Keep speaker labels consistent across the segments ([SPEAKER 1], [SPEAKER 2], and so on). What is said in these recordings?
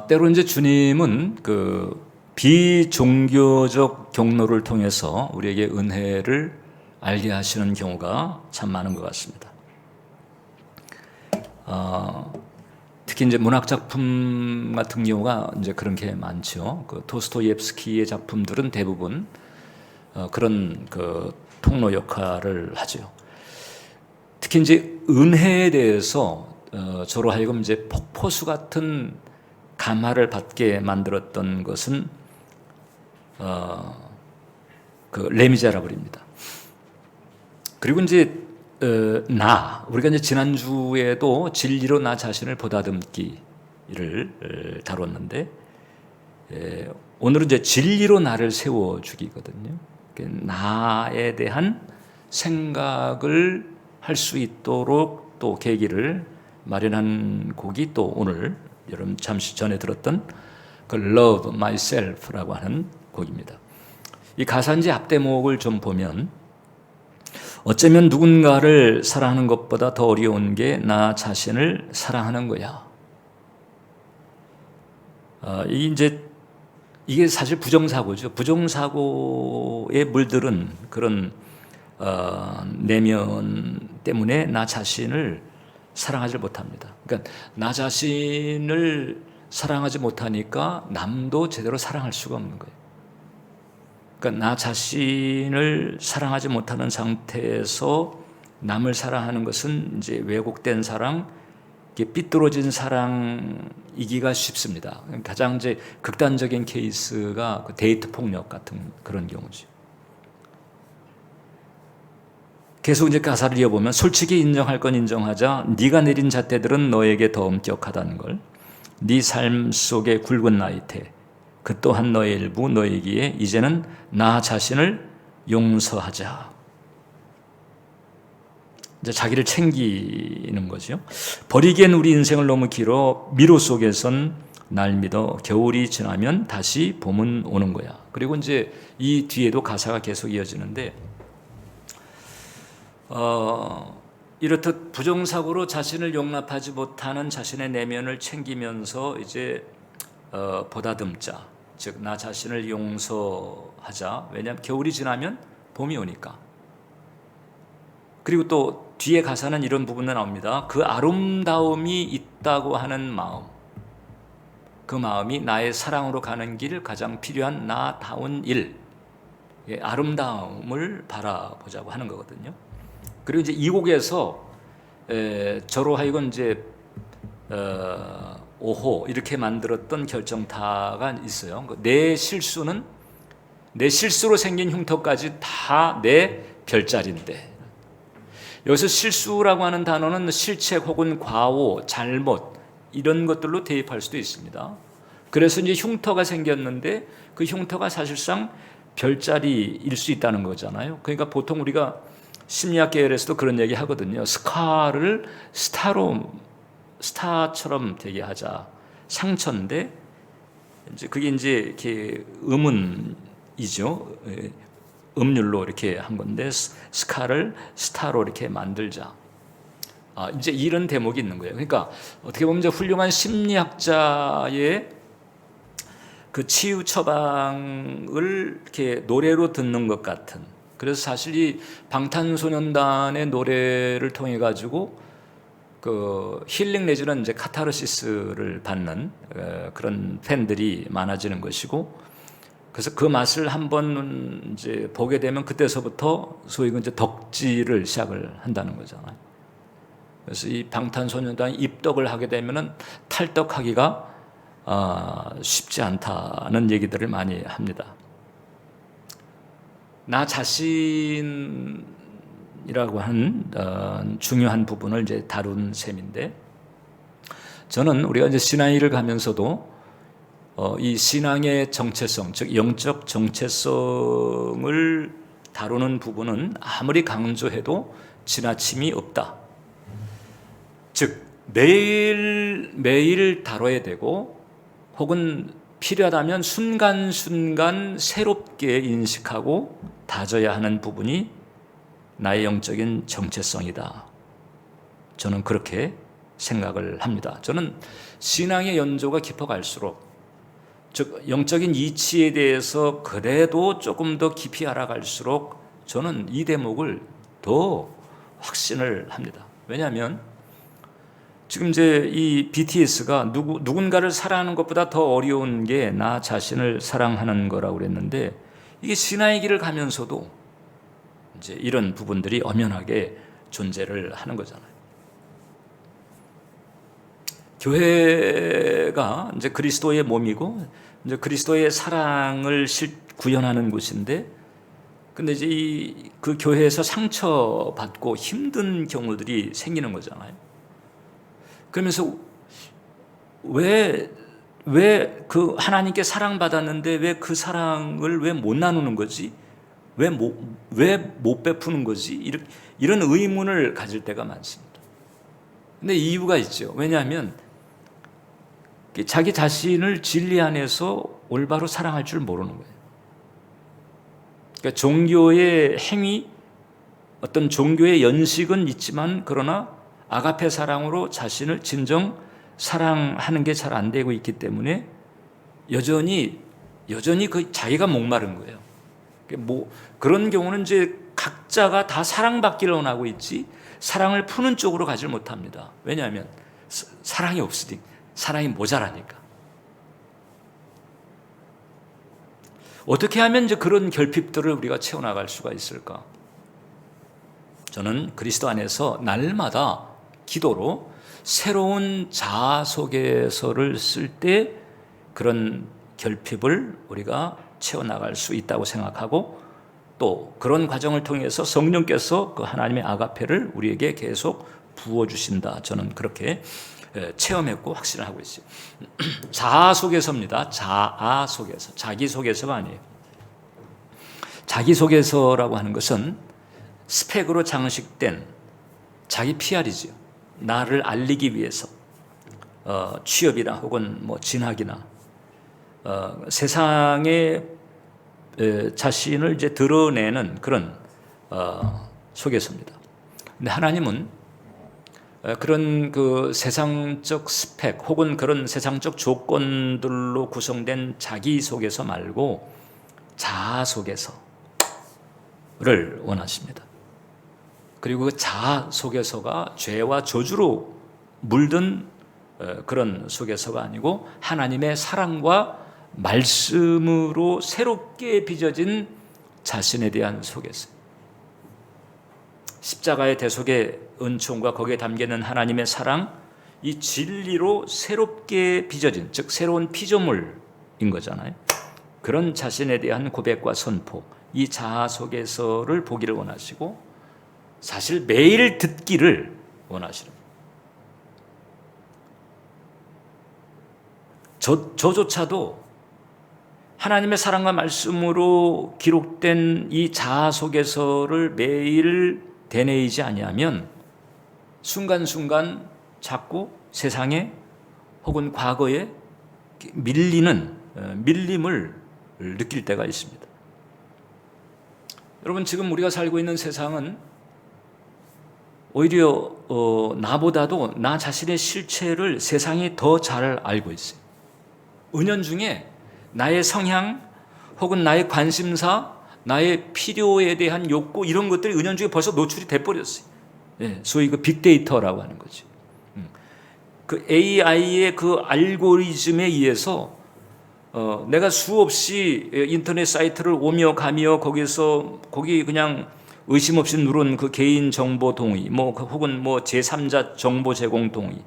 [SPEAKER 1] 때로 이제 주님은 그 비종교적 경로를 통해서 우리에게 은혜를 알게 하시는 경우가 참 많은 것 같습니다. 특히 이제 문학 작품 같은 경우가 이제 그런 게 많죠. 그 도스토옙스키의 작품들은 대부분 그런 그 통로 역할을 하죠. 특히 이제 은혜에 대해서 저로 하여금 이제 폭포수 같은 감화를 받게 만들었던 것은 그 레미제라블입니다. 그리고 이제 우리가 이제 지난주에도 진리로 나 자신을 보다듬기를 다뤘는데, 오늘은 이제 진리로 나를 세워주기거든요. 나에 대한 생각을 할 수 있도록 또 계기를 마련한 곡이 또 오늘 여러분 잠시 전에 들었던 그 Love Myself라고 하는 곡입니다. 이 가사인지 앞대목을 좀 보면, 어쩌면 누군가를 사랑하는 것보다 더 어려운 게 나 자신을 사랑하는 거야. 이게 사실 부정사고죠. 부정사고에 물들은 그런 내면 때문에 나 자신을 사랑하지 못합니다. 그러니까 나 자신을 사랑하지 못하니까 남도 제대로 사랑할 수가 없는 거예요. 그러니까 나 자신을 사랑하지 못하는 상태에서 남을 사랑하는 것은 이제 왜곡된 사랑, 삐뚤어진 사랑이기가 쉽습니다. 가장 이제 극단적인 케이스가 그 데이트 폭력 같은 그런 경우죠. 계속 이제 가사를 이어보면, 솔직히 인정할 건 인정하자. 네가 내린 잣대들은 너에게 더 엄격하다는 걸. 네 삶 속의 굵은 나이테, 그 또한 너의 일부, 너이기에 이제는 나 자신을 용서하자. 이제 자기를 챙기는 거죠. 버리기엔 우리 인생을 너무 길어. 미로 속에선 날 믿어. 겨울이 지나면 다시 봄은 오는 거야. 그리고 이제 이 뒤에도 가사가 계속 이어지는데, 이렇듯 부정사고로 자신을 용납하지 못하는 자신의 내면을 챙기면서 이제 보다듬자, 즉 나 자신을 용서하자. 왜냐하면 겨울이 지나면 봄이 오니까. 그리고 또 뒤에 가사는 이런 부분도 나옵니다. 그 아름다움이 있다고 하는 마음, 그 마음이 나의 사랑으로 가는 길, 가장 필요한 나다운 일, 아름다움을 바라보자고 하는 거거든요. 그리고 이제 이 곡에서 저로 하여금 이제 오호 이렇게 만들었던 결정타가 있어요. 내 실수는, 내 실수로 생긴 흉터까지 다 내 별자리인데, 여기서 실수라고 하는 단어는 실책 혹은 과오, 잘못 이런 것들로 대입할 수도 있습니다. 그래서 이제 흉터가 생겼는데 그 흉터가 사실상 별자리일 수 있다는 거잖아요. 그러니까 보통 우리가 심리학 계열에서도 그런 얘기 하거든요. 스카를 스타처럼 되게 하자. 상처인데 이제 그게 이제 이렇게 음운이죠. 음률로 이렇게 한 건데, 스카를 스타로 이렇게 만들자. 이제 이런 대목이 있는 거예요. 그러니까 어떻게 보면 이제 훌륭한 심리학자의 그 치유 처방을 이렇게 노래로 듣는 것 같은. 그래서 사실 이 방탄소년단의 노래를 통해 가지고 그 힐링 내지는 이제 카타르시스를 받는 그런 팬들이 많아지는 것이고, 그래서 그 맛을 한번 이제 보게 되면 그때서부터 소위 이제 덕질을 시작을 한다는 거잖아요. 그래서 이 방탄소년단이 입덕을 하게 되면은 탈덕하기가 쉽지 않다는 얘기들을 많이 합니다. 나 자신이라고 하는 중요한 부분을 이제 다룬 셈인데, 저는 우리가 이제 신앙일을 가면서도 이 신앙의 정체성, 즉 영적 정체성을 다루는 부분은 아무리 강조해도 지나침이 없다. 즉 매일 다뤄야 되고, 혹은 필요하다면 순간순간 새롭게 인식하고 다져야 하는 부분이 나의 영적인 정체성이다. 저는 그렇게 생각을 합니다. 저는 신앙의 연조가 깊어갈수록, 즉 영적인 이치에 대해서 그래도 조금 더 깊이 알아갈수록 저는 이 대목을 더 확신을 합니다. 왜냐하면 지금 이제 이 BTS가 누군가를 사랑하는 것보다 더 어려운 게 나 자신을 사랑하는 거라고 그랬는데, 이게 신앙의 길을 가면서도 이제 이런 부분들이 엄연하게 존재를 하는 거잖아요. 교회가 이제 그리스도의 몸이고 이제 그리스도의 사랑을 구현하는 곳인데, 근데 이제 그 교회에서 상처받고 힘든 경우들이 생기는 거잖아요. 그러면서 왜 그 하나님께 사랑받았는데 왜 그 사랑을 왜 못 나누는 거지? 왜 못 베푸는 거지? 이런 의문을 가질 때가 많습니다. 근데 이유가 있죠. 왜냐하면 자기 자신을 진리 안에서 올바로 사랑할 줄 모르는 거예요. 그러니까 종교의 행위, 어떤 종교의 연식은 있지만 그러나 아가페 사랑으로 자신을 진정 사랑하는 게 잘 안 되고 있기 때문에 여전히 그 자기가 목마른 거예요. 그런 경우는 이제 각자가 다 사랑받기를 원하고 있지 사랑을 푸는 쪽으로 가지 못합니다. 왜냐하면 사랑이 없으니, 사랑이 모자라니까. 어떻게 하면 이제 그런 결핍들을 우리가 채워나갈 수가 있을까? 저는 그리스도 안에서 날마다 기도로 새로운 자아소개서를 쓸 때 그런 결핍을 우리가 채워나갈 수 있다고 생각하고, 또 그런 과정을 통해서 성령께서 그 하나님의 아가페를 우리에게 계속 부어주신다. 저는 그렇게 체험했고 확신을 하고 있어요. 자아소개서입니다. 자아소개서. 자기소개서가 아니에요. 자기소개서라고 하는 것은 스펙으로 장식된 자기 PR이죠. 나를 알리기 위해서 취업이나 혹은 뭐 진학이나 세상에 자신을 이제 드러내는 그런 소개서입니다. 근데 하나님은 그런 그 세상적 스펙 혹은 그런 세상적 조건들로 구성된 자기소개서 말고 자아소개서를 원하십니다. 그리고 그 자아소개서가 죄와 저주로 물든 그런 소개서가 아니고 하나님의 사랑과 말씀으로 새롭게 빚어진 자신에 대한 소개서. 십자가의 대속의 은총과 거기에 담기는 하나님의 사랑, 이 진리로 새롭게 빚어진, 즉 새로운 피조물인 거잖아요. 그런 자신에 대한 고백과 선포, 이 자아소개서를 보기를 원하시고 사실 매일 듣기를 원하시는 거예요. 저조차도 하나님의 사랑과 말씀으로 기록된 이 자아소개서를 매일 되뇌이지 아니하면 순간순간 자꾸 세상에 혹은 과거에 밀림을 느낄 때가 있습니다. 여러분, 지금 우리가 살고 있는 세상은 오히려 나보다도 나 자신의 실체를 세상이 더 잘 알고 있어요. 은연중에 나의 성향 혹은 나의 관심사, 나의 필요에 대한 욕구, 이런 것들이 은연중에 벌써 노출이 돼버렸어요. 소위 그 빅데이터라고 하는 거지. 그 AI의 그 알고리즘에 의해서 내가 수없이 인터넷 사이트를 오며 가며 거기 그냥 의심 없이 누른 그 개인 정보 동의, 혹은 제3자 정보 제공 동의,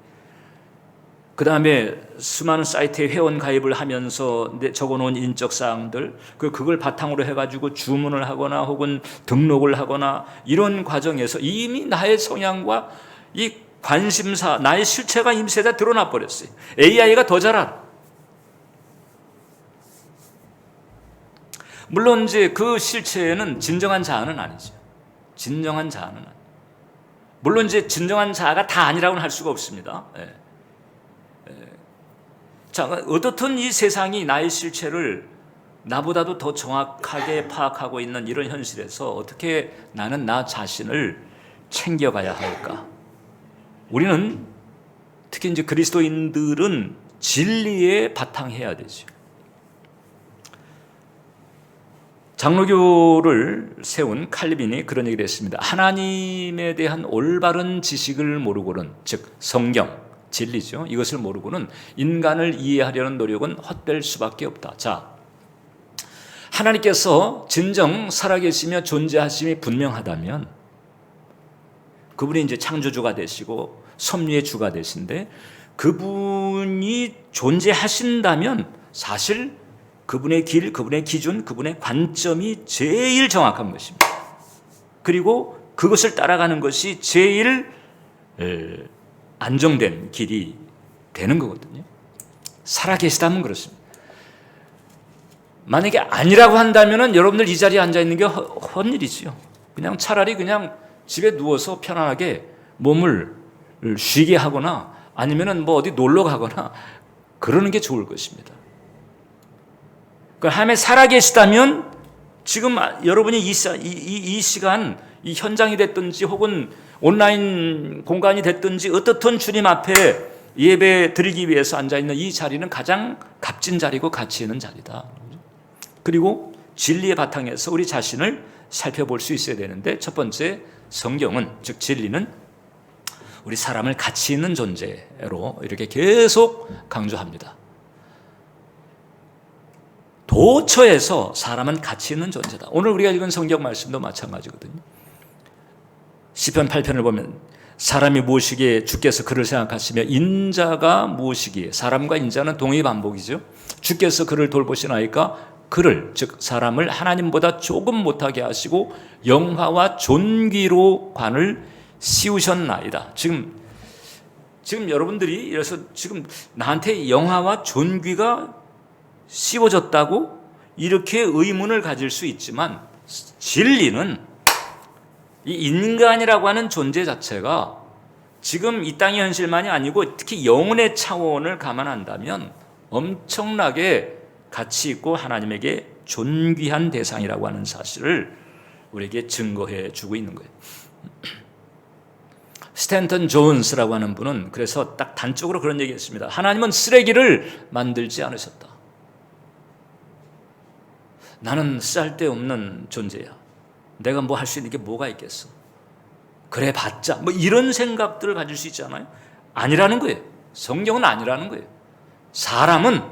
[SPEAKER 1] 그 다음에 수많은 사이트에 회원 가입을 하면서 적어놓은 인적 사항들, 그걸 바탕으로 해가지고 주문을 하거나 혹은 등록을 하거나 이런 과정에서 이미 나의 성향과 이 관심사, 나의 실체가 이미 세다 드러나 버렸어요. AI가 더 잘 알아. 물론 이제 그 실체는 진정한 자아는 아니죠. 진정한 자아는 아니죠. 물론 이제 진정한 자아가 다 아니라고는 할 수가 없습니다. 자, 어떻든 이 세상이 나의 실체를 나보다도 더 정확하게 파악하고 있는 이런 현실에서 어떻게 나는 나 자신을 챙겨가야 할까? 우리는 특히 이제 그리스도인들은 진리에 바탕해야 되죠. 장로교를 세운 칼빈이 그런 얘기를 했습니다. 하나님에 대한 올바른 지식을 모르고는, 즉 성경, 진리죠. 이것을 모르고는 인간을 이해하려는 노력은 헛될 수밖에 없다. 자, 하나님께서 진정 살아계시며 존재하심이 분명하다면 그분이 이제 창조주가 되시고 섭리의 주가 되신데, 그분이 존재하신다면 사실 그분의 길, 그분의 기준, 그분의 관점이 제일 정확한 것입니다. 그리고 그것을 따라가는 것이 제일 안정된 길이 되는 거거든요. 살아계시다면 그렇습니다. 만약에 아니라고 한다면 여러분들 이 자리에 앉아있는 게 헛일이지요. 그냥 차라리 그냥 집에 누워서 편안하게 몸을 쉬게 하거나 아니면 뭐 어디 놀러 가거나 그러는 게 좋을 것입니다. 하나님이 살아계시다면 지금 여러분이 이 시간, 이 현장이 됐든지 혹은 온라인 공간이 됐든지 어떻든 주님 앞에 예배 드리기 위해서 앉아있는 이 자리는 가장 값진 자리고 가치 있는 자리다. 그리고 진리의 바탕에서 우리 자신을 살펴볼 수 있어야 되는데, 첫 번째 성경은, 즉 진리는 우리 사람을 가치 있는 존재로 이렇게 계속 강조합니다. 도처에서 사람은 가치 있는 존재다. 오늘 우리가 읽은 성경 말씀도 마찬가지거든요. 시편 8편을 보면 사람이 무엇이기에 주께서 그를 생각하시며 인자가 무엇이기에, 사람과 인자는 동의 반복이죠. 주께서 그를 돌보시나이까, 그를, 즉 사람을 하나님보다 조금 못하게 하시고 영화와 존귀로 관을 씌우셨나이다. 지금 여러분들이 이래서 지금 나한테 영화와 존귀가 씌워졌다고 이렇게 의문을 가질 수 있지만, 진리는 이 인간이라고 하는 존재 자체가 지금 이 땅의 현실만이 아니고 특히 영혼의 차원을 감안한다면 엄청나게 가치 있고 하나님에게 존귀한 대상이라고 하는 사실을 우리에게 증거해 주고 있는 거예요. 스탠턴 존스라고 하는 분은 그래서 딱 단적으로 그런 얘기했습니다. 하나님은 쓰레기를 만들지 않으셨다. 나는 쓸데없는 존재야. 내가 뭐 할 수 있는 게 뭐가 있겠어. 그래 봤자 뭐 이런 생각들을 가질 수 있잖아요. 아니라는 거예요. 성경은 아니라는 거예요. 사람은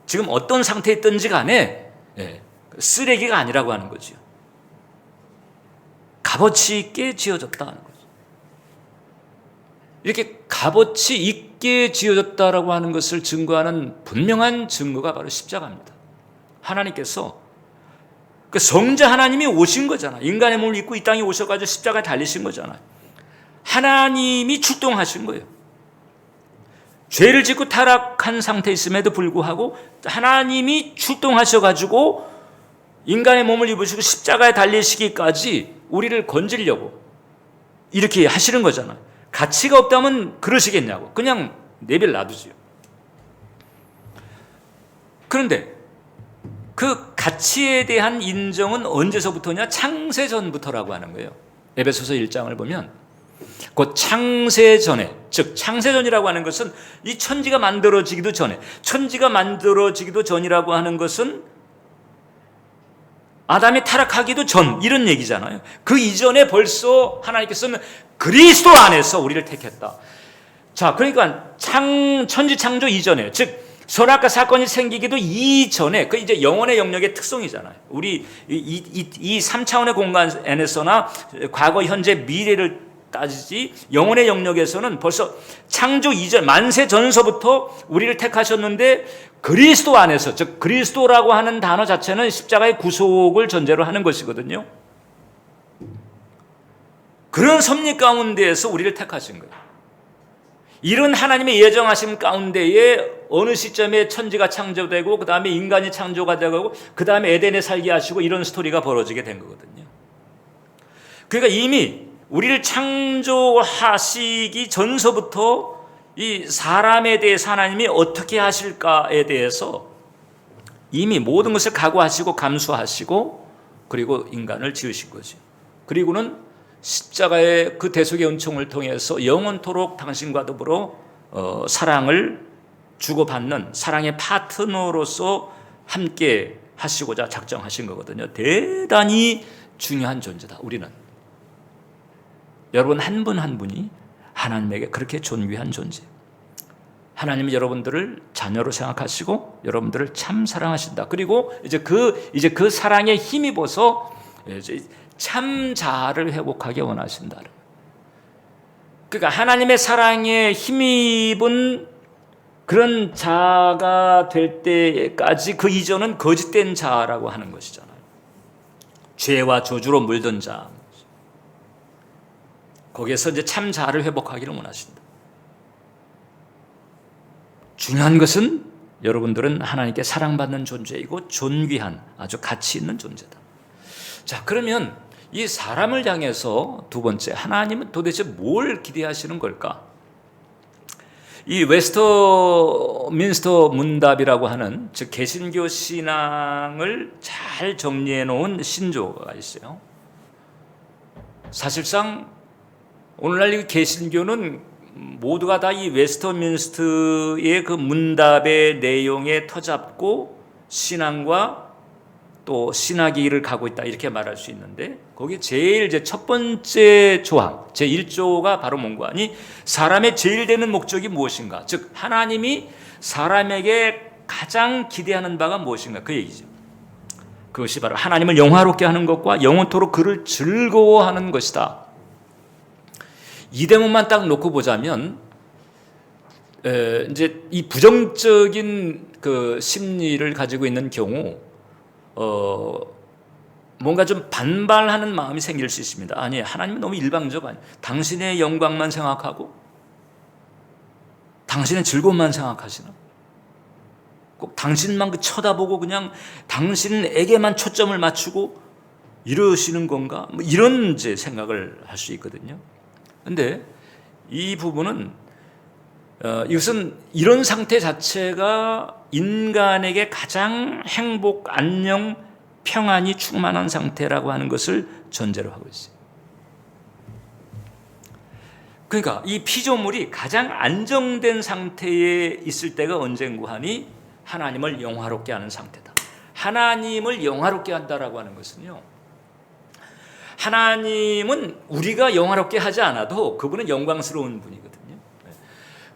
[SPEAKER 1] 지금 어떤 상태에 있든지 간에 쓰레기가 아니라고 하는 거죠. 값어치 있게 지어졌다는 거죠. 이렇게 값어치 있게 지어졌다라고 하는 것을 증거하는 분명한 증거가 바로 십자가입니다. 하나님께서 그 성자 하나님이 오신 거잖아요. 인간의 몸을 입고 이 땅에 오셔가지고 십자가에 달리신 거잖아요. 하나님이 출동하신 거예요. 죄를 짓고 타락한 상태에 있음에도 불구하고 하나님이 출동하셔가지고 인간의 몸을 입으시고 십자가에 달리시기까지 우리를 건지려고 이렇게 하시는 거잖아요. 가치가 없다면 그러시겠냐고. 그냥 내버려 놔두지요. 그런데 그 가치에 대한 인정은 언제서부터냐? 창세전부터라고 하는 거예요. 에베소서 1장을 보면 그 창세전에, 즉 창세전이라고 하는 것은 이 천지가 만들어지기도 전에, 천지가 만들어지기도 전이라고 하는 것은 아담이 타락하기도 전, 이런 얘기잖아요. 그 이전에 벌써 하나님께서는 그리스도 안에서 우리를 택했다. 자, 그러니까 천지 창조 이전에, 즉 선악과 사건이 생기기도 이전에, 그 이제 영혼의 영역의 특성이잖아요. 우리 이 3차원의 공간에서나 과거, 현재, 미래를 따지지 영혼의 영역에서는 벌써 창조 이전, 만세 전서부터 우리를 택하셨는데 그리스도 안에서, 즉 그리스도라고 하는 단어 자체는 십자가의 구속을 전제로 하는 것이거든요. 그런 섭리 가운데에서 우리를 택하신 거예요. 이런 하나님의 예정하심 가운데에 어느 시점에 천지가 창조되고 그 다음에 인간이 창조가 되고 그 다음에 에덴에 살게 하시고 이런 스토리가 벌어지게 된 거거든요. 그러니까 이미 우리를 창조하시기 전서부터 이 사람에 대해서 하나님이 어떻게 하실까에 대해서 이미 모든 것을 각오하시고 감수하시고 그리고 인간을 지으신 거죠. 그리고는 십자가의 그 대속의 은총을 통해서 영원토록 당신과 더불어 사랑을 주고받는 사랑의 파트너로서 함께 하시고자 작정하신 거거든요. 대단히 중요한 존재다. 우리는 여러분 한 분 한 분이 하나님에게 그렇게 존귀한 존재. 하나님은 여러분들을 자녀로 생각하시고 여러분들을 참 사랑하신다. 그리고 이제 그 사랑에 힘입어서 이제 참 자아를 회복하게 원하신다. 그러니까 하나님의 사랑에 힘입은 그런 자아가 될 때까지 그 이전은 거짓된 자아라고 하는 것이잖아요. 죄와 저주로 물든 자. 거기에서 이제 참 자아를 회복하기를 원하신다. 중요한 것은 여러분들은 하나님께 사랑받는 존재이고 존귀한 아주 가치 있는 존재다. 자, 그러면 이 사람을 향해서 두 번째, 하나님은 도대체 뭘 기대하시는 걸까? 이 웨스터민스터 문답이라고 하는 즉 개신교 신앙을 잘 정리해 놓은 신조가 있어요. 사실상 오늘날 이 개신교는 모두가 다 이 웨스터민스터의 그 문답의 내용에 터잡고 신앙과 또 신학의 길을 가고 있다 이렇게 말할 수 있는데 거기 제일 이제 첫 번째 조항 제1조가 바로 뭔가 하니 사람의 제일 되는 목적이 무엇인가? 즉 하나님이 사람에게 가장 기대하는 바가 무엇인가? 그 얘기죠. 그것이 바로 하나님을 영화롭게 하는 것과 영원토록 그를 즐거워하는 것이다. 이 대목만 딱 놓고 보자면 이제 이 부정적인 그 심리를 가지고 있는 경우 뭔가 좀 반발하는 마음이 생길 수 있습니다. 아니, 하나님은 너무 일방적 아니에요. 당신의 영광만 생각하고 당신의 즐거움만 생각하시나? 꼭 당신만 쳐다보고 그냥 당신에게만 초점을 맞추고 이러시는 건가? 뭐 이런 이제 생각을 할 수 있거든요. 근데 이 부분은 이것은 이런 상태 자체가 인간에게 가장 행복, 안녕, 평안이 충만한 상태라고 하는 것을 전제로 하고 있어요. 그러니까 이 피조물이 가장 안정된 상태에 있을 때가 언젠고 하니 하나님을 영화롭게 하는 상태다. 하나님을 영화롭게 한다라고 하는 것은요. 하나님은 우리가 영화롭게 하지 않아도 그분은 영광스러운 분이거든요.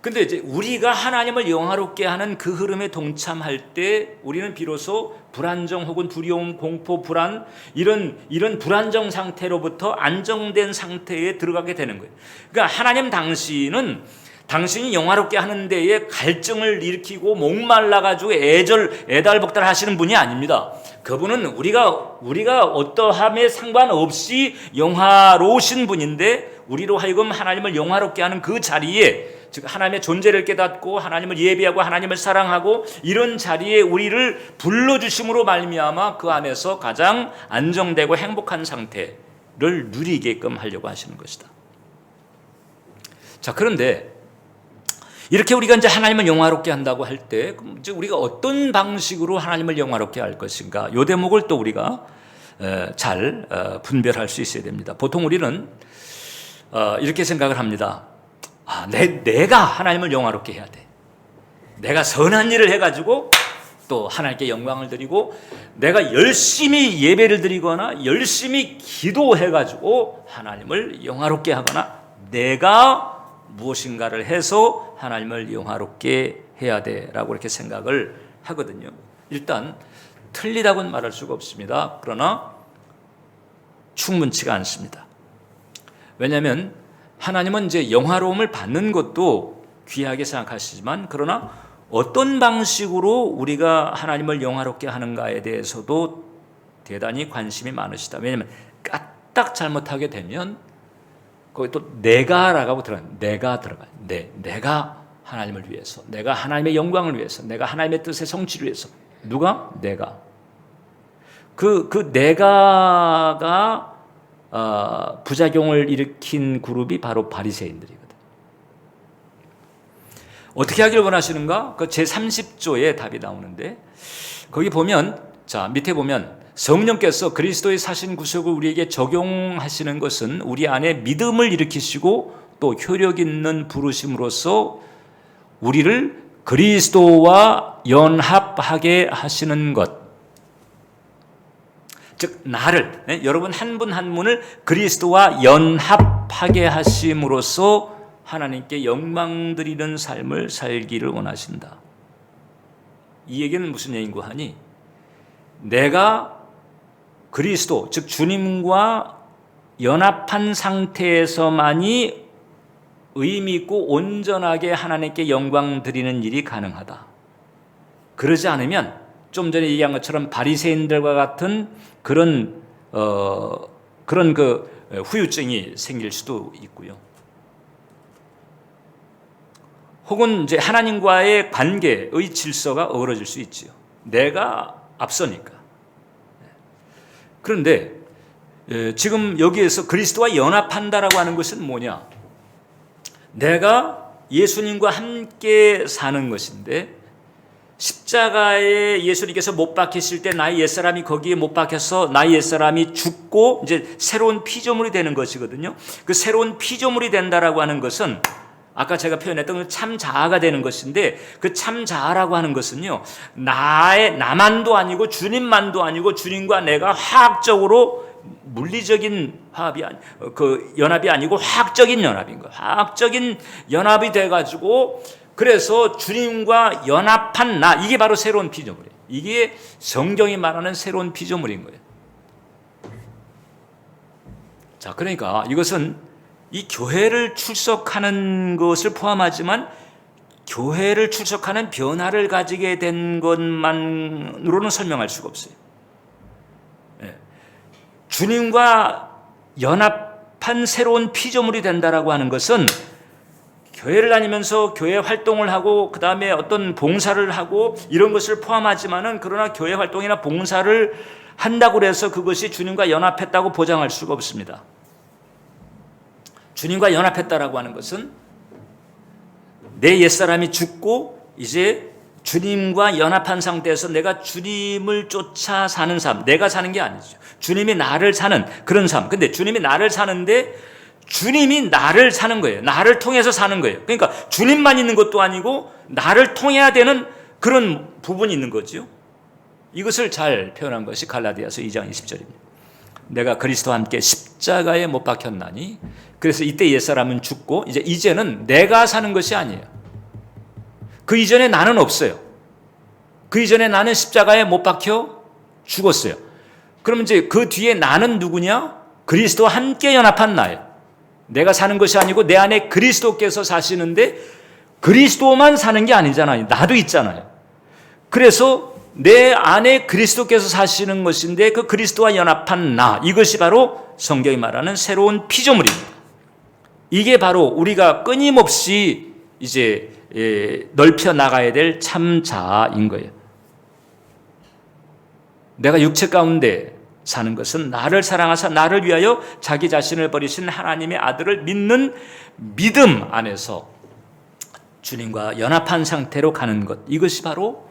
[SPEAKER 1] 근데 이제 우리가 하나님을 영화롭게 하는 그 흐름에 동참할 때 우리는 비로소 불안정 혹은 두려움, 공포, 불안 이런 불안정 상태로부터 안정된 상태에 들어가게 되는 거예요. 그러니까 하나님 당신이 영화롭게 하는 데에 갈증을 일으키고 목말라가지고 애달복달 하시는 분이 아닙니다. 그분은 우리가 어떠함에 상관없이 영화로우신 분인데 우리로 하여금 하나님을 영화롭게 하는 그 자리에 즉 하나님의 존재를 깨닫고 하나님을 예배하고 하나님을 사랑하고 이런 자리에 우리를 불러주심으로 말미암아 그 안에서 가장 안정되고 행복한 상태를 누리게끔 하려고 하시는 것이다. 자, 그런데 이렇게 우리가 이제 하나님을 영화롭게 한다고 할 때 우리가 어떤 방식으로 하나님을 영화롭게 할 것인가? 이 대목을 또 우리가 잘 분별할 수 있어야 됩니다. 보통 우리는 이렇게 생각을 합니다. 내가 하나님을 영화롭게 해야 돼. 내가 선한 일을 해가지고 또 하나님께 영광을 드리고 내가 열심히 예배를 드리거나 열심히 기도해가지고 하나님을 영화롭게 하거나 내가 무엇인가를 해서 하나님을 영화롭게 해야 돼라고 이렇게 생각을 하거든요. 일단 틀리다고는 말할 수가 없습니다. 그러나 충분치가 않습니다. 왜냐하면 하나님은 이제 영화로움을 받는 것도 귀하게 생각하시지만 그러나 어떤 방식으로 우리가 하나님을 영화롭게 하는가에 대해서도 대단히 관심이 많으시다. 왜냐하면 까딱 잘못하게 되면 거기 또 내가라고 들어가요. 내가 들어가요. 내가 하나님을 위해서, 내가 하나님의 영광을 위해서, 내가 하나님의 뜻의 성취를 위해서. 누가? 내가. 그 내가가 부작용을 일으킨 그룹이 바로 바리새인들이거든. 어떻게 하길 원하시는가? 그 제30조에 답이 나오는데 거기 보면 자 밑에 보면 성령께서 그리스도의 사신 구속을 우리에게 적용하시는 것은 우리 안에 믿음을 일으키시고 또 효력 있는 부르심으로써 우리를 그리스도와 연합하게 하시는 것. 즉 나를, 여러분 한 분 한 분을 그리스도와 연합하게 하심으로써 하나님께 영광 드리는 삶을 살기를 원하신다. 이 얘기는 무슨 얘기인고 하니, 내가 그리스도, 즉 주님과 연합한 상태에서만이 의미 있고 온전하게 하나님께 영광 드리는 일이 가능하다. 그러지 않으면 좀 전에 얘기한 것처럼 바리새인들과 같은 그런 후유증이 생길 수도 있고요. 혹은 이제 하나님과의 관계의 질서가 어그러질 수 있지요. 내가 앞서니까. 그런데 지금 여기에서 그리스도와 연합한다라고 하는 것은 뭐냐? 내가 예수님과 함께 사는 것인데, 십자가에 예수님께서 못 박히실 때 나의 옛사람이 거기에 못 박혀서 나의 옛사람이 죽고 이제 새로운 피조물이 되는 것이거든요. 그 새로운 피조물이 된다라고 하는 것은 아까 제가 표현했던 참 자아가 되는 것인데, 그 참 자아라고 하는 것은요, 나만도 아니고 주님만도 아니고 주님과 내가 화학적으로 물리적인 연합이 아니고 화학적인 연합인 거예요. 화학적인 연합이 돼가지고, 그래서 주님과 연합한 나, 이게 바로 새로운 피조물이에요. 이게 성경이 말하는 새로운 피조물인 거예요. 자, 그러니까 이것은 이 교회를 출석하는 것을 포함하지만 교회를 출석하는 변화를 가지게 된 것만으로는 설명할 수가 없어요. 주님과 연합한 새로운 피조물이 된다라고 하는 것은 교회를 다니면서 교회 활동을 하고 그 다음에 어떤 봉사를 하고 이런 것을 포함하지만은, 그러나 교회 활동이나 봉사를 한다고 해서 그것이 주님과 연합했다고 보장할 수가 없습니다. 주님과 연합했다라고 하는 것은 내 옛사람이 죽고 이제 주님과 연합한 상태에서 내가 주님을 쫓아 사는 삶, 내가 사는 게 아니죠. 주님이 나를 사는 그런 삶. 근데 주님이 나를 사는데 주님이 나를 사는 거예요. 나를 통해서 사는 거예요. 그러니까 주님만 있는 것도 아니고 나를 통해야 되는 그런 부분이 있는 거죠. 이것을 잘 표현한 것이 갈라디아서 2장 20절입니다. 내가 그리스도와 함께 십자가에 못 박혔나니, 그래서 이때 옛사람은 죽고 이제는 내가 사는 것이 아니에요. 그 이전에 나는 없어요. 그 이전에 나는 십자가에 못 박혀 죽었어요. 그러면 이제 그 뒤에 나는 누구냐? 그리스도와 함께 연합한 나예요. 내가 사는 것이 아니고 내 안에 그리스도께서 사시는데, 그리스도만 사는 게 아니잖아요. 나도 있잖아요. 그래서 내 안에 그리스도께서 사시는 것인데, 그 그리스도와 연합한 나, 이것이 바로 성경이 말하는 새로운 피조물입니다. 이게 바로 우리가 끊임없이 이제 넓혀 나가야 될 참 자아인 거예요. 내가 육체 가운데 사는 것은 나를 사랑하사 나를 위하여 자기 자신을 버리신 하나님의 아들을 믿는 믿음 안에서 주님과 연합한 상태로 가는 것, 이것이 바로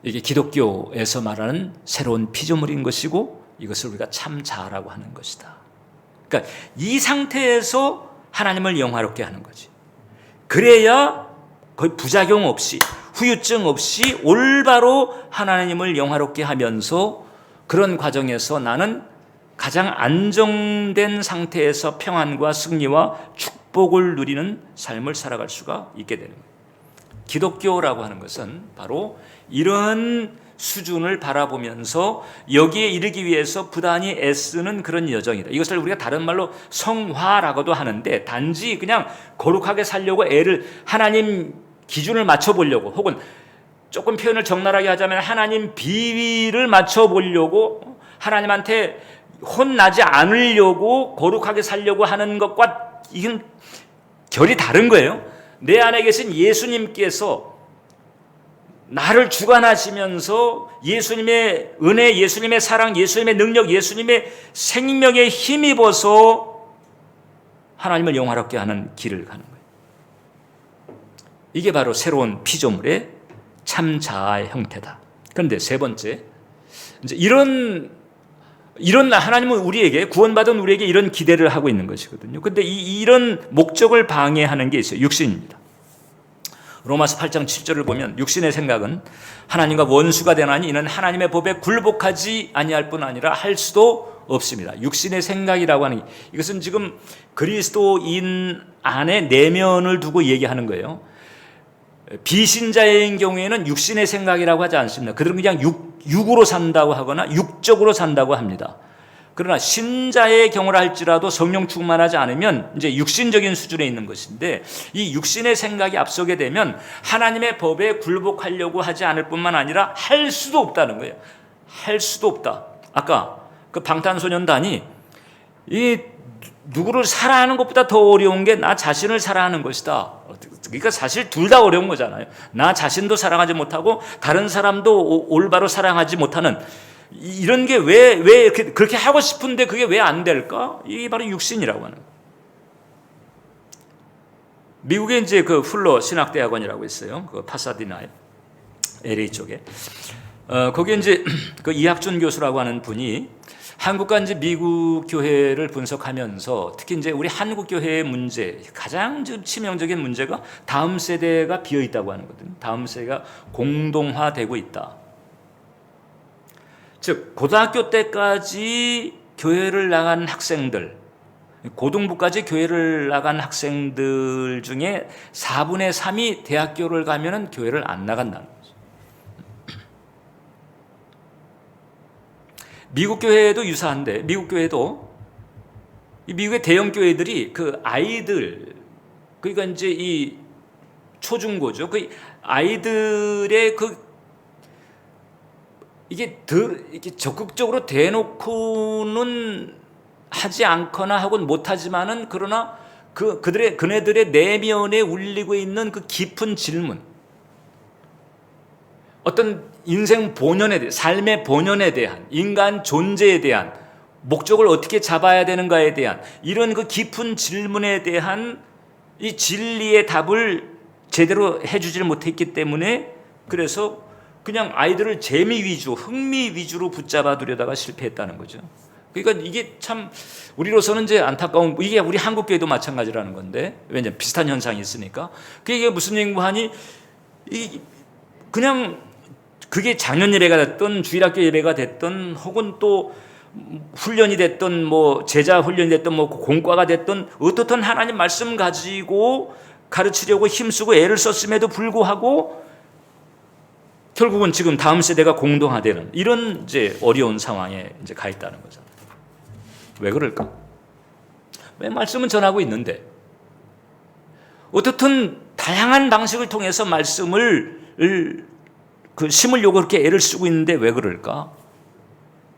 [SPEAKER 1] 이게 기독교에서 말하는 새로운 피조물인 것이고, 이것을 우리가 참 자아라고 하는 것이다. 그러니까 이 상태에서 하나님을 영화롭게 하는 거지. 그래야 거의 부작용 없이, 후유증 없이 올바로 하나님을 영화롭게 하면서, 그런 과정에서 나는 가장 안정된 상태에서 평안과 승리와 축복을 누리는 삶을 살아갈 수가 있게 되는 거예요. 기독교라고 하는 것은 바로 이런 수준을 바라보면서 여기에 이르기 위해서 부단히 애쓰는 그런 여정이다. 이것을 우리가 다른 말로 성화라고도 하는데, 단지 그냥 거룩하게 살려고 애를, 하나님 기준을 맞춰보려고, 혹은 조금 표현을 적나라하게 하자면 하나님 비위를 맞춰보려고, 하나님한테 혼나지 않으려고 거룩하게 살려고 하는 것과 이건 결이 다른 거예요. 내 안에 계신 예수님께서 나를 주관하시면서 예수님의 은혜, 예수님의 사랑, 예수님의 능력, 예수님의 생명에 힘입어서 하나님을 영화롭게 하는 길을 가는 거예요. 이게 바로 새로운 피조물의 참 자아의 형태다. 그런데 세 번째, 이제 이런 하나님은 우리에게, 구원받은 우리에게 이런 기대를 하고 있는 것이거든요. 근데 이런 목적을 방해하는 게 있어요. 육신입니다. 로마서 8장 7절을 보면 육신의 생각은 하나님과 원수가 되나니 이는 하나님의 법에 굴복하지 아니할 뿐 아니라 할 수도 없습니다. 육신의 생각이라고 하는 이것은 지금 그리스도인 안에 내면을 두고 얘기하는 거예요. 비신자인 경우에는 육신의 생각이라고 하지 않습니다. 그들은 그냥 육으로 산다고 하거나 육적으로 산다고 합니다. 그러나 신자의 경우라 할지라도 성령 충만하지 않으면 이제 육신적인 수준에 있는 것인데, 이 육신의 생각이 앞서게 되면 하나님의 법에 굴복하려고 하지 않을 뿐만 아니라 할 수도 없다는 거예요. 할 수도 없다. 아까 그 방탄소년단이 이 누구를 사랑하는 것보다 더 어려운 게 나 자신을 사랑하는 것이다. 그러니까 사실 둘 다 어려운 거잖아요. 나 자신도 사랑하지 못하고 다른 사람도 올바로 사랑하지 못하는 이런 게 왜 그렇게 하고 싶은데 그게 왜 안 될까? 이게 바로 육신이라고 하는 거예요. 미국에 이제 그 풀러 신학대학원이라고 있어요. 그 파사디나 LA 쪽에. 거기에 이제 그 이학준 교수라고 하는 분이 한국과 이제 미국 교회를 분석하면서 특히 이제 우리 한국 교회의 문제, 가장 치명적인 문제가 다음 세대가 비어 있다고 하는 거거든요. 다음 세대가 공동화되고 있다. 즉 고등학교 때까지 교회를 나간 학생들, 고등부까지 교회를 나간 학생들 중에 4분의 3이 대학교를 가면은 교회를 안 나간다는 거죠. 미국 교회도 유사한데, 미국 교회도 미국의 대형 교회들이 그 아이들, 그러니까 이제 이 초중고죠. 그 아이들의 이게 적극적으로 대놓고는 하지 않거나 하곤 못하지만은 그러나 그네들의 내면에 울리고 있는 그 깊은 질문, 어떤 인생 본연에 대해, 삶의 본연에 대한, 인간 존재에 대한, 목적을 어떻게 잡아야 되는가에 대한 이런 그 깊은 질문에 대한 이 진리의 답을 제대로 해주질 못했기 때문에, 그래서 그냥 아이들을 재미 위주, 흥미 위주로 붙잡아 두려다가 실패했다는 거죠. 그러니까 이게 참 우리로서는 이제 안타까운, 이게 우리 한국 교회도 마찬가지라는 건데, 왜냐면 비슷한 현상이 있으니까. 그게 무슨 얘기하니, 그냥 그게 작년 예배가 됐든 주일학교 예배가 됐든 혹은 또 훈련이 됐든 뭐 제자 훈련이 됐든 뭐 공과가 됐든 어떻든 하나님 말씀 가지고 가르치려고 힘쓰고 애를 썼음에도 불구하고 결국은 지금 다음 세대가 공동화되는 이런 이제 어려운 상황에 이제 가 있다는 거잖아요. 왜 그럴까? 왜 말씀은 전하고 있는데 어떻든 다양한 방식을 통해서 말씀을 심으려고 그렇게 애를 쓰고 있는데 왜 그럴까?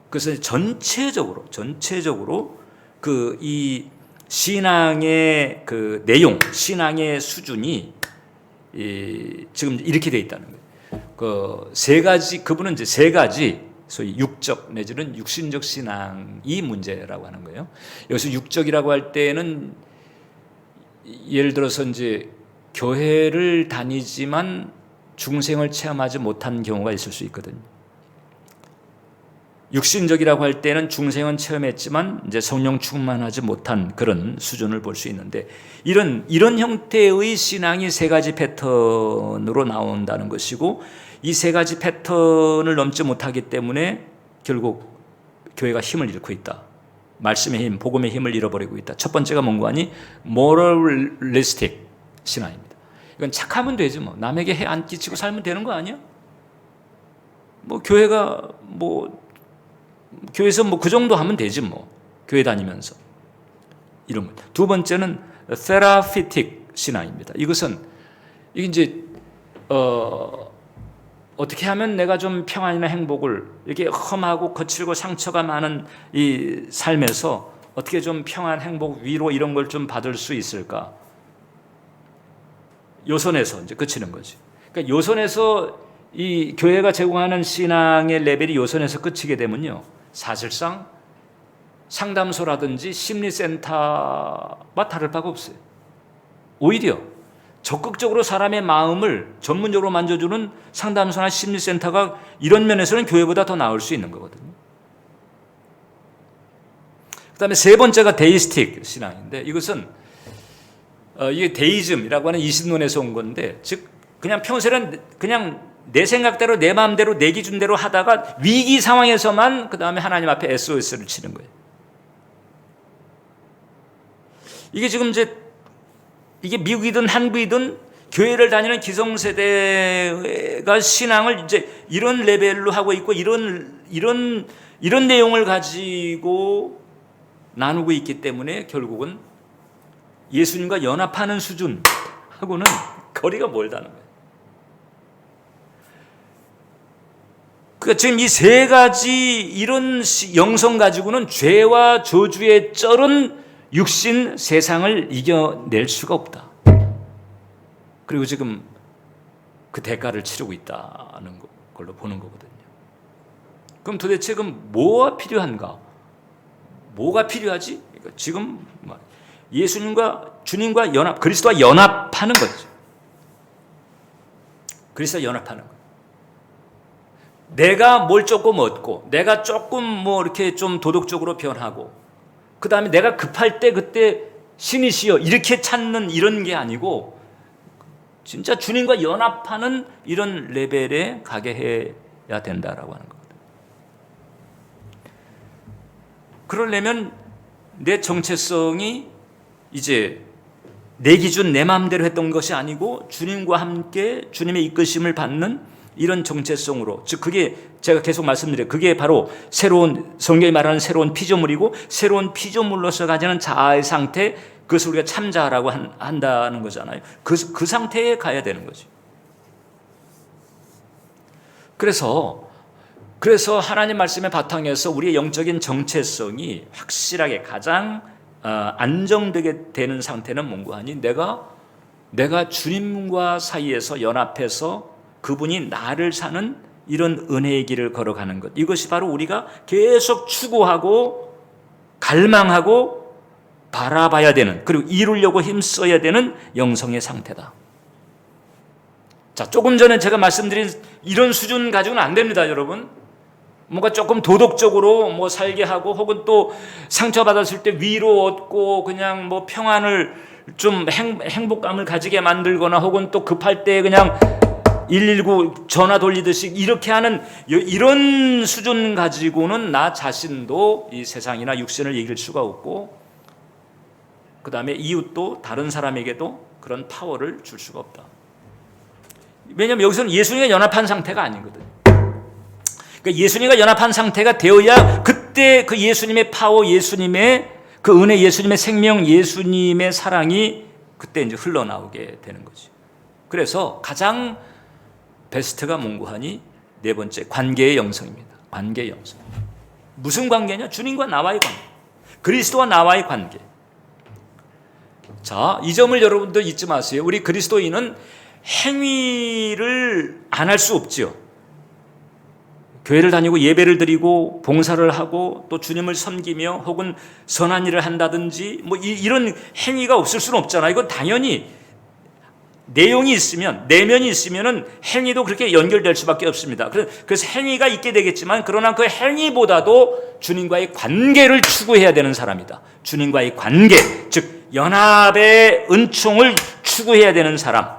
[SPEAKER 1] 그래서 전체적으로 그 이 신앙의 그 내용, 신앙의 수준이 지금 이렇게 돼 있다는 거예요. 그 세 가지, 그분은 이제 세 가지 소위 육적 내지는 육신적 신앙이 문제라고 하는 거예요. 여기서 육적이라고 할 때는 예를 들어서 이제 교회를 다니지만 중생을 체험하지 못한 경우가 있을 수 있거든요. 육신적이라고 할 때는 중생은 체험했지만 이제 성령 충만하지 못한 그런 수준을 볼 수 있는데, 이런 형태의 신앙이 세 가지 패턴으로 나온다는 것이고, 이 세 가지 패턴을 넘지 못하기 때문에 결국 교회가 힘을 잃고 있다. 말씀의 힘, 복음의 힘을 잃어버리고 있다. 첫 번째가 뭔가 하니 모럴리스틱 신앙입니다. 이건 착하면 되지 뭐, 남에게 해 안 끼치고 살면 되는 거 아니야? 뭐 교회가 뭐 교회에서 뭐 그 정도 하면 되지 뭐, 교회 다니면서. 이런 것. 두 번째는 테라피틱 신앙입니다. 이것은 이게 이제 어떻게 하면 내가 좀 평안이나 행복을, 이렇게 험하고 거칠고 상처가 많은 이 삶에서 어떻게 좀 평안, 행복, 위로 이런 걸 좀 받을 수 있을까? 요선에서 이제 그치는 거지. 그러니까 요선에서 이 교회가 제공하는 신앙의 레벨이 요선에서 그치게 되면요, 사실상 상담소라든지 심리센터와 다를 바가 없어요. 오히려 적극적으로 사람의 마음을 전문적으로 만져주는 상담소나 심리센터가 이런 면에서는 교회보다 더 나을 수 있는 거거든요. 그 다음에 세 번째가 데이스틱 신앙인데, 이것은 이게 데이즘이라고 하는 이신론에서 온 건데, 즉 그냥 평소에는 그냥 내 생각대로 내 마음대로 내 기준대로 하다가 위기 상황에서만 그 다음에 하나님 앞에 SOS를 치는 거예요. 이게 지금 이제 이게 미국이든 한국이든 교회를 다니는 기성세대가 신앙을 이제 이런 레벨로 하고 있고 이런 내용을 가지고 나누고 있기 때문에 결국은 예수님과 연합하는 수준하고는 거리가 멀다는 거예요. 그러니까 지금 이 세 가지 이런 영성 가지고는 죄와 저주의 쩔은 육신 세상을 이겨낼 수가 없다. 그리고 지금 그 대가를 치르고 있다는 걸로 보는 거거든요. 그럼 도대체 뭐가 필요한가? 뭐가 필요하지? 그러니까 지금 예수님과 주님과 연합, 그리스도와 연합하는 거죠. 그리스도와 연합하는 거. 내가 뭘 조금 얻고, 내가 조금 이렇게 좀 도덕적으로 변하고, 그 다음에 내가 급할 때 그때 신이시여 이렇게 찾는 이런 게 아니고, 진짜 주님과 연합하는 이런 레벨에 가게 해야 된다라고 하는 거거든요. 그러려면 내 정체성이 이제 내 기준 내 마음대로 했던 것이 아니고 주님과 함께 주님의 이끄심을 받는 이런 정체성으로, 즉 그게 제가 계속 말씀드려요. 그게 바로 새로운, 성경이 말하는 새로운 피조물이고, 새로운 피조물로서 가지는 자아의 상태, 그것을 우리가 참자라고 한다는 거잖아요. 그 상태에 가야 되는 거죠. 그래서 하나님 말씀의 바탕에서 우리의 영적인 정체성이 확실하게 가장 안정되게 되는 상태는 뭔가 하니, 내가 주님과 사이에서 연합해서 그분이 나를 사는 이런 은혜의 길을 걸어가는 것, 이것이 바로 우리가 계속 추구하고 갈망하고 바라봐야 되는, 그리고 이루려고 힘써야 되는 영성의 상태다. 자, 조금 전에 제가 말씀드린 이런 수준 가지고는 안 됩니다, 여러분. 뭔가 조금 도덕적으로 살게 하고, 혹은 또 상처받았을 때 위로 얻고, 그냥 평안을 좀 행복감을 가지게 만들거나, 혹은 또 급할 때 그냥 119 전화 돌리듯이 이렇게 하는 이런 수준 가지고는 나 자신도 이 세상이나 육신을 이길 수가 없고, 그 다음에 이웃도 다른 사람에게도 그런 파워를 줄 수가 없다. 왜냐하면 여기서는 예수님과 연합한 상태가 아니거든요. 그러니까 예수님과 연합한 상태가 되어야 그때 그 예수님의 파워, 예수님의 그 은혜, 예수님의 생명, 예수님의 사랑이 그때 이제 흘러나오게 되는 거죠. 그래서 가장 베스트가 뭔고 하니, 네 번째, 관계의 영성입니다. 관계의 영성. 무슨 관계냐? 주님과 나와의 관계, 그리스도와 나와의 관계. 자, 이 점을 여러분들 잊지 마세요. 우리 그리스도인은 행위를 안 할 수 없죠. 교회를 다니고 예배를 드리고 봉사를 하고 또 주님을 섬기며 혹은 선한 일을 한다든지 이런 행위가 없을 수는 없잖아요. 이건 당연히 내용이 있으면, 내면이 있으면은 행위도 그렇게 연결될 수밖에 없습니다. 그래서 행위가 있게 되겠지만, 그러나 그 행위보다도 주님과의 관계를 추구해야 되는 사람이다. 주님과의 관계, 즉 연합의 은총을 추구해야 되는 사람,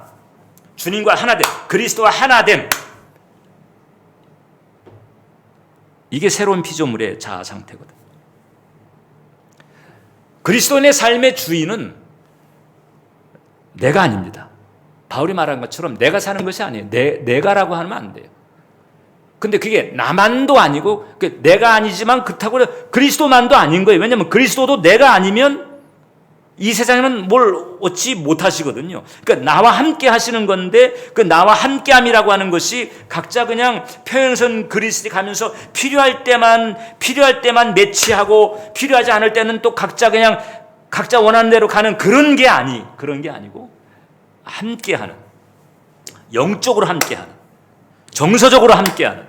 [SPEAKER 1] 주님과 하나됨, 그리스도와 하나됨, 이게 새로운 피조물의 자아 상태거든. 그리스도인의 삶의 주인은 내가 아닙니다. 바울이 말한 것처럼 내가 사는 것이 아니에요. 내가라고 하면 안 돼요. 근데 그게 나만도 아니고, 내가 아니지만 그렇다고 그리스도만도 아닌 거예요. 왜냐하면 그리스도도 내가 아니면 이 세상에는 뭘 얻지 못하시거든요. 그러니까 나와 함께 하시는 건데, 그 나와 함께함이라고 하는 것이 각자 그냥 평행선 그리스도 가면서 필요할 때만 매치하고, 필요하지 않을 때는 또 각자 원하는 대로 가는 그런 게 아니고, 함께하는, 영적으로 함께하는, 정서적으로 함께하는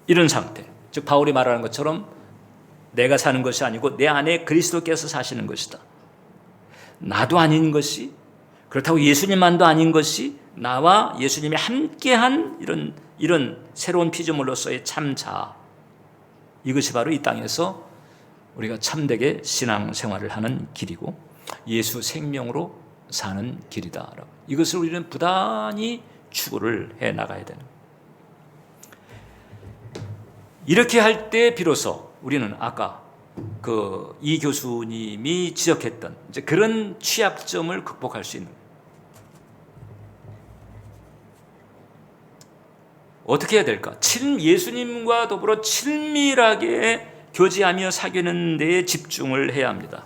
[SPEAKER 1] 이런 상태. 즉 바울이 말하는 것처럼 내가 사는 것이 아니고 내 안에 그리스도께서 사시는 것이다. 나도 아닌 것이, 그렇다고 예수님만도 아닌 것이, 나와 예수님이 함께한 이런 새로운 피조물로서의 참 자아, 이것이 바로 이 땅에서 우리가 참되게 신앙생활을 하는 길이고 예수 생명으로 사는 길이다라고. 이것을 우리는 부단히 추구를 해 나가야 되는 거예요. 이렇게 할 때 비로소 우리는 아까 이 교수님이 지적했던 이제 그런 취약점을 극복할 수 있는 거예요. 어떻게 해야 될까? 예수님과 더불어 친밀하게 교제하며 사귀는 데에 집중을 해야 합니다.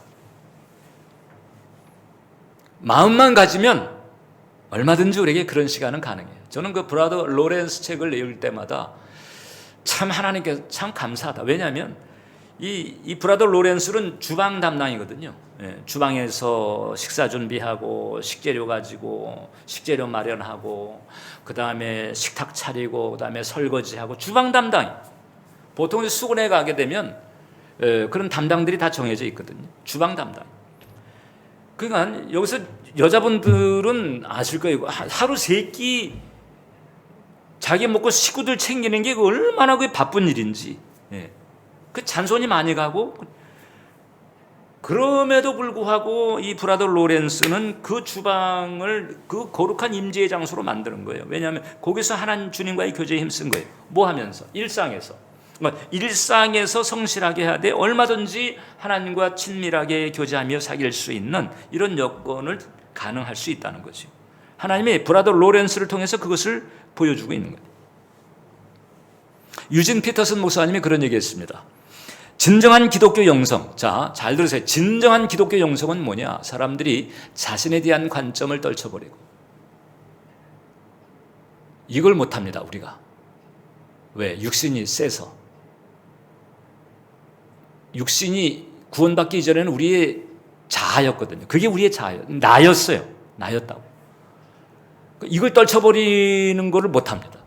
[SPEAKER 1] 마음만 가지면 얼마든지 우리에게 그런 시간은 가능해요. 저는 그 브라더 로렌스 책을 읽을 때마다 참 하나님께 참 감사하다. 왜냐하면 이 브라더 로렌스는 주방 담당이거든요. 주방에서 식사 준비하고 식재료 가지고 식재료 마련하고 그 다음에 식탁 차리고 그 다음에 설거지하고 주방 담당. 보통 수군에 가게 되면 그런 담당들이 다 정해져 있거든요. 주방 담당. 그러니까 여기서 여자분들은 아실 거예요. 하루 3끼 자기 먹고 식구들 챙기는 게 얼마나 바쁜 일인지. 그 잔손이 많이 가고, 그럼에도 불구하고 이 브라더 로렌스는 그 주방을 그 거룩한 임재의 장소로 만드는 거예요. 왜냐하면 거기서 하나님 주님과의 교제에 힘쓴 거예요. 뭐 하면서? 일상에서 성실하게 해야 돼. 얼마든지 하나님과 친밀하게 교제하며 사귈 수 있는 이런 여건을 가능할 수 있다는 거죠. 하나님이 브라더 로렌스를 통해서 그것을 보여주고 있는 거예요. 유진 피터슨 목사님이 그런 얘기했습니다. 진정한 기독교 영성. 자, 잘 들으세요. 진정한 기독교 영성은 뭐냐? 사람들이 자신에 대한 관점을 떨쳐버리고, 이걸 못합니다, 우리가. 왜? 육신이 세서. 육신이 구원받기 이전에는 우리의 자아였거든요. 그게 우리의 자아예요. 나였어요. 나였다고. 이걸 떨쳐버리는 것을 못합니다.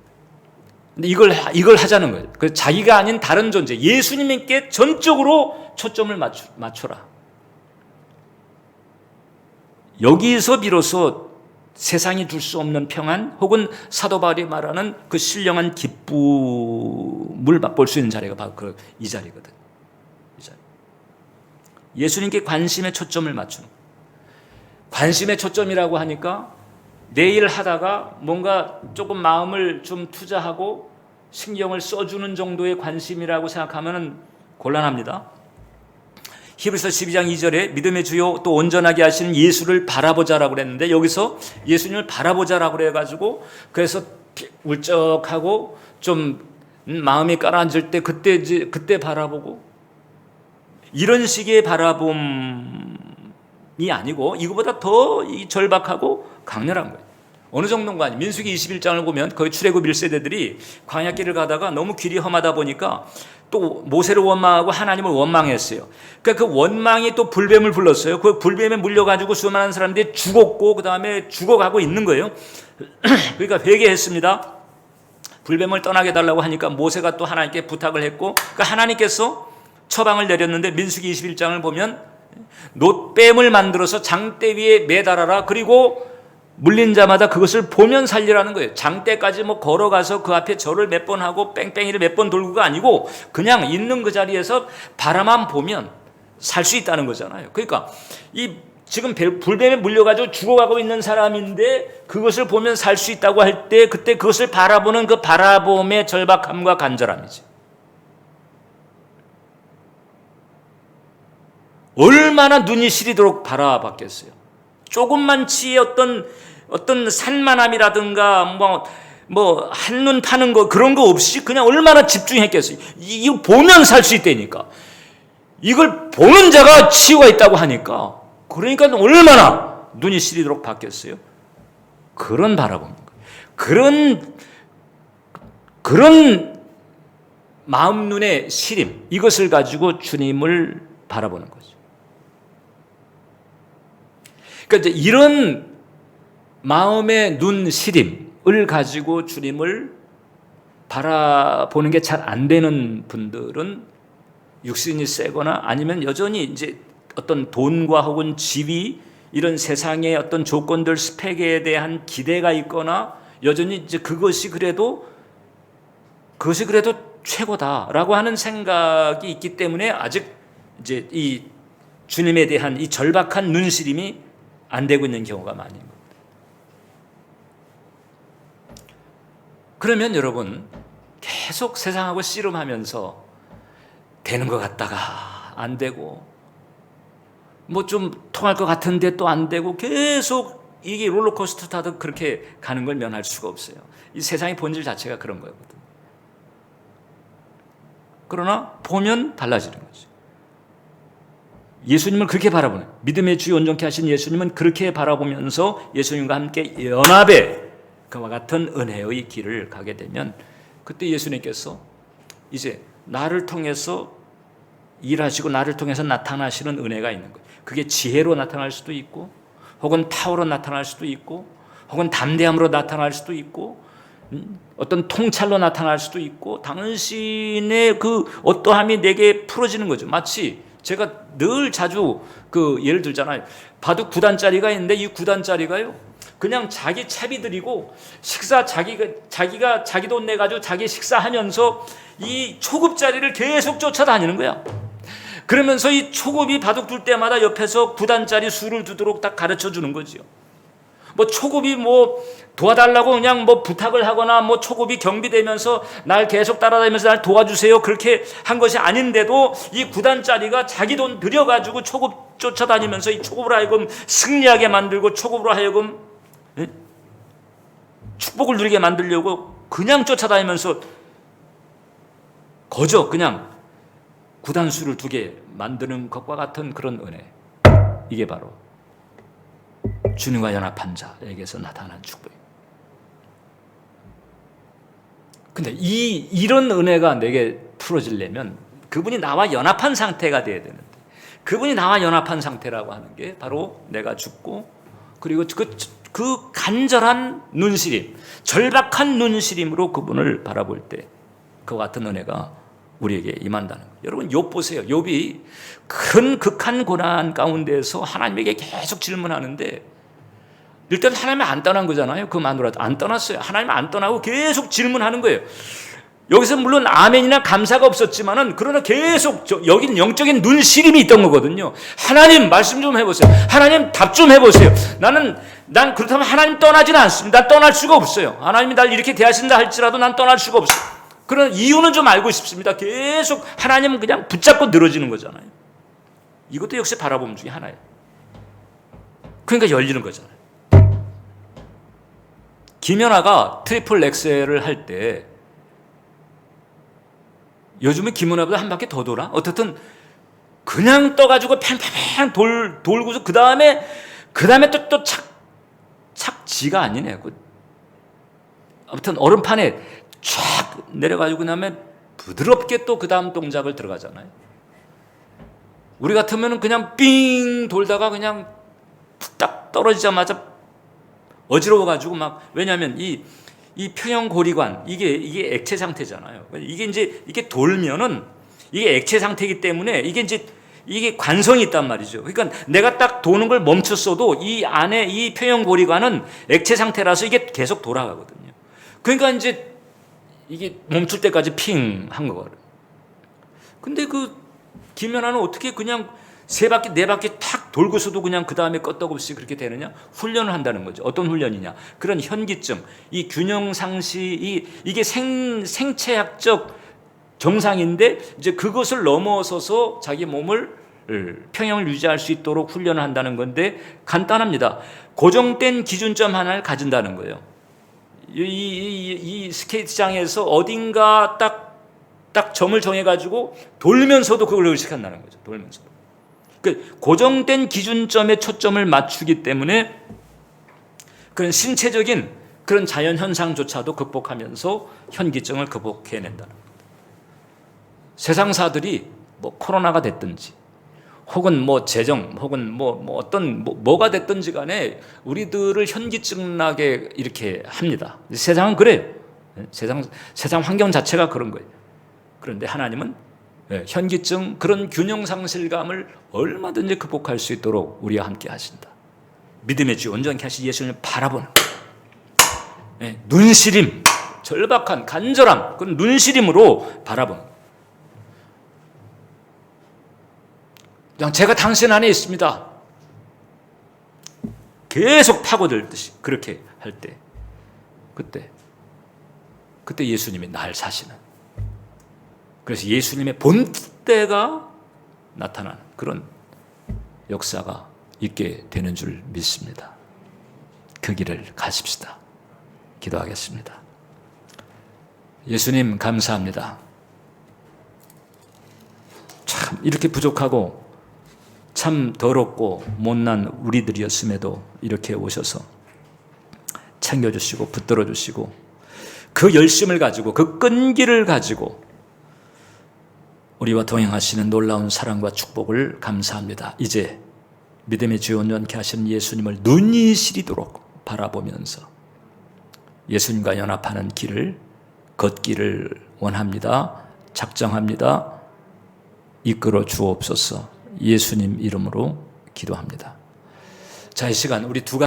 [SPEAKER 1] 근데 이걸 하자는 거예요. 그 자기가 아닌 다른 존재, 예수님께 전적으로 초점을 맞춰라. 여기서 비로소 세상이 줄 수 없는 평안, 혹은 사도 바울이 말하는 그 신령한 기쁨을 맛볼 수 있는 자리가 바로 이 자리거든. 이 자리. 예수님께 관심의 초점을 맞추는 거예요. 관심의 초점이라고 하니까 내일 하다가 뭔가 조금 마음을 좀 투자하고 신경을 써주는 정도의 관심이라고 생각하면 곤란합니다. 히브리서 12장 2절에 믿음의 주요 또 온전하게 하시는 예수를 바라보자라고 그랬는데, 여기서 예수님을 바라보자라고 그래가지고 그래서 울적하고 좀 마음이 가라앉을 때 그때 바라보고, 이런 식의 바라봄이 아니고 이거보다 더 절박하고 강렬한 거예요. 어느 정도인가 아니, 민수기 21장을 보면 거기 출애굽 1세대들이 광야길을 가다가 너무 길이 험하다 보니까 또 모세를 원망하고 하나님을 원망했어요. 그러니까 그 원망이 또 불뱀을 불렀어요. 그 불뱀에 물려가지고 수많은 사람들이 죽었고 그 다음에 죽어가고 있는 거예요. 그러니까 회개했습니다. 불뱀을 떠나게 달라고 하니까 모세가 또 하나님께 부탁을 했고, 그러니까 하나님께서 처방을 내렸는데 민수기 21장을 보면 놋뱀을 만들어서 장대 위에 매달아라. 그리고 물린 자마다 그것을 보면 살리라는 거예요. 장대까지 걸어가서 그 앞에 절을 몇 번 하고 뺑뺑이를 몇 번 돌고가 아니고 그냥 있는 그 자리에서 바라만 보면 살 수 있다는 거잖아요. 그러니까 이 지금 불뱀에 물려가지고 죽어가고 있는 사람인데 그것을 보면 살 수 있다고 할 때, 그때 그것을 바라보는 그 바라봄의 절박함과 간절함이지. 얼마나 눈이 시리도록 바라봤겠어요. 조금만치의 어떤 산만함이라든가 한눈 파는 거 그런 거 없이 그냥 얼마나 집중했겠어요. 이거 보면 살 수 있다니까. 이걸 보는 자가 치유가 있다고 하니까, 그러니까 얼마나 눈이 시리도록 봤겠어요. 그런 바라봅니다. 그런 마음 눈의 시림, 이것을 가지고 주님을 바라보는 거죠. 그러니까 이제 이런 마음의 눈 시림을 가지고 주님을 바라보는 게 잘 안 되는 분들은 육신이 세거나 아니면 여전히 이제 어떤 돈과 혹은 지위, 이런 세상의 어떤 조건들, 스펙에 대한 기대가 있거나 여전히 이제 그것이 그래도 최고다라고 하는 생각이 있기 때문에 아직 이제 이 주님에 대한 이 절박한 눈시림이 안 되고 있는 경우가 많은 겁니다. 그러면 여러분 계속 세상하고 씨름하면서 되는 것 같다가 안 되고 뭐 좀 통할 것 같은데 또 안 되고 계속 이게 롤러코스터 타듯 그렇게 가는 걸 면할 수가 없어요. 이 세상의 본질 자체가 그런 거거든요. 그러나 보면 달라지는 거죠. 예수님을 그렇게 바라보는, 믿음의 주 온전케 하신 예수님은 그렇게 바라보면서 예수님과 함께 연합의 그와 같은 은혜의 길을 가게 되면 그때 예수님께서 이제 나를 통해서 일하시고 나를 통해서 나타나시는 은혜가 있는 거예요. 그게 지혜로 나타날 수도 있고 혹은 파워로 나타날 수도 있고 혹은 담대함으로 나타날 수도 있고 어떤 통찰로 나타날 수도 있고 당신의 그 어떠함이 내게 풀어지는 거죠. 마치 제가 늘 자주 그 예를 들잖아요. 바둑 9단짜리가 있는데 이 9단짜리가요 그냥 자기 채비 들이고 식사 자기가 자기 돈 내가지고 자기 식사하면서 이 초급짜리를 계속 쫓아다니는 거야. 그러면서 이 초급이 바둑 둘 때마다 옆에서 9단짜리 수를 두도록 딱 가르쳐 주는 거지요. 뭐 초급이 뭐 도와달라고 그냥 뭐 부탁을 하거나 뭐 초급이 경비되면서 날 계속 따라다니면서 날 도와주세요 그렇게 한 것이 아닌데도 이 9단짜리가 자기 돈 들여가지고 초급 쫓아다니면서 이 초급으로 하여금 승리하게 만들고 초급으로 하여금 축복을 누리게 만들려고 그냥 쫓아다니면서 거저 그냥 구단수를 두게 만드는 것과 같은 그런 은혜, 이게 바로 주님과 연합한 자에게서 나타난 축복입니다. 근데 이런 은혜가 내게 풀어지려면 그분이 나와 연합한 상태가 돼야 되는데, 그분이 나와 연합한 상태라고 하는 게 바로 내가 죽고 그리고 그 간절한 눈시림, 절박한 눈시림으로 그분을 바라볼 때 그 같은 은혜가 우리에게 임한다는 거예요. 여러분 욥 보세요. 욥이 큰 극한 고난 가운데서 하나님에게 계속 질문하는데 일단 하나님이 안 떠난 거잖아요. 그 마누라도 안 떠났어요. 하나님 안 떠나고 계속 질문하는 거예요. 여기서 물론 아멘이나 감사가 없었지만은 그러나 계속 여긴 영적인 눈시림이 있던 거거든요. 하나님 말씀 좀 해보세요. 하나님 답 좀 해보세요. 난 그렇다면 하나님 떠나지는 않습니다. 난 떠날 수가 없어요. 하나님이 날 이렇게 대하신다 할지라도 난 떠날 수가 없어요. 그런 이유는 좀 알고 싶습니다. 계속 하나님은 그냥 붙잡고 늘어지는 거잖아요. 이것도 역시 바라봄 중에 하나예요. 그러니까 열리는 거잖아요. 김연아가 트리플 엑셀을 할 때 요즘에 김연아보다 한 바퀴 더 돌아? 어쨌든 그냥 떠가지고 팽팽팽 돌고서 그 다음에 또 착지가 아니네. 아무튼 얼음판에 쫙 내려가지고 그다음에 부드럽게 또 그 다음 동작을 들어가잖아요. 우리 같으면 그냥 삥 돌다가 그냥 딱 떨어지자마자 어지러워가지고 막, 왜냐하면 이 평형고리관 이게 액체 상태잖아요. 이게 돌면은 이게 액체 상태이기 때문에 이게 관성이 있단 말이죠. 그러니까 내가 딱 도는 걸 멈췄어도 이 안에 이 평형고리관은 액체 상태라서 이게 계속 돌아가거든요. 그러니까 이제 이게 멈출 때까지 핑 한 거거든요. 근데 그 김연아는 어떻게 그냥 3바퀴 4바퀴 탁 돌고서도 그냥 그 다음에 끄떡없이 그렇게 되느냐? 훈련을 한다는 거죠. 어떤 훈련이냐? 그런 현기증, 이 균형상시, 이게 생체학적 정상인데 이제 그것을 넘어서서 자기 몸을 평형을 유지할 수 있도록 훈련을 한다는 건데 간단합니다. 고정된 기준점 하나를 가진다는 거예요. 이 스케이트장에서 어딘가 딱 점을 정해가지고 돌면서도 그걸 의식한다는 거죠. 돌면서도. 그 고정된 기준점에 초점을 맞추기 때문에 그런 신체적인 그런 자연 현상조차도 극복하면서 현기증을 극복해낸다는 겁니다. 세상사들이 뭐 코로나가 됐든지 혹은 뭐 재정 혹은 뭐가 됐든지 간에 우리들을 현기증 나게 이렇게 합니다. 세상은 그래요. 세상 환경 자체가 그런 거예요. 그런데 하나님은 현기증, 그런 균형상실감을 얼마든지 극복할 수 있도록 우리와 함께 하신다. 믿음의 주 온전케 하신 예수님을 바라보는 눈시림, 절박한 간절함, 그런 눈시림으로 바라보는, 그냥 제가 당신 안에 있습니다. 계속 파고들듯이 그렇게 할 때, 그때 그때 예수님이 날 사시는, 그래서 예수님의 본때가 나타나는 그런 역사가 있게 되는 줄 믿습니다. 그 길을 가십시다. 기도하겠습니다. 예수님 감사합니다. 참 이렇게 부족하고 참 더럽고 못난 우리들이었음에도 이렇게 오셔서 챙겨주시고 붙들어주시고 그 열심을 가지고 그 끈기를 가지고 우리와 동행하시는 놀라운 사랑과 축복을 감사합니다. 이제 믿음의 주 온전케 하시는 예수님을 눈이 시리도록 바라보면서 예수님과 연합하는 길을 걷기를 원합니다. 작정합니다. 이끌어 주옵소서. 예수님 이름으로 기도합니다. 자, 이 시간 우리 두 가지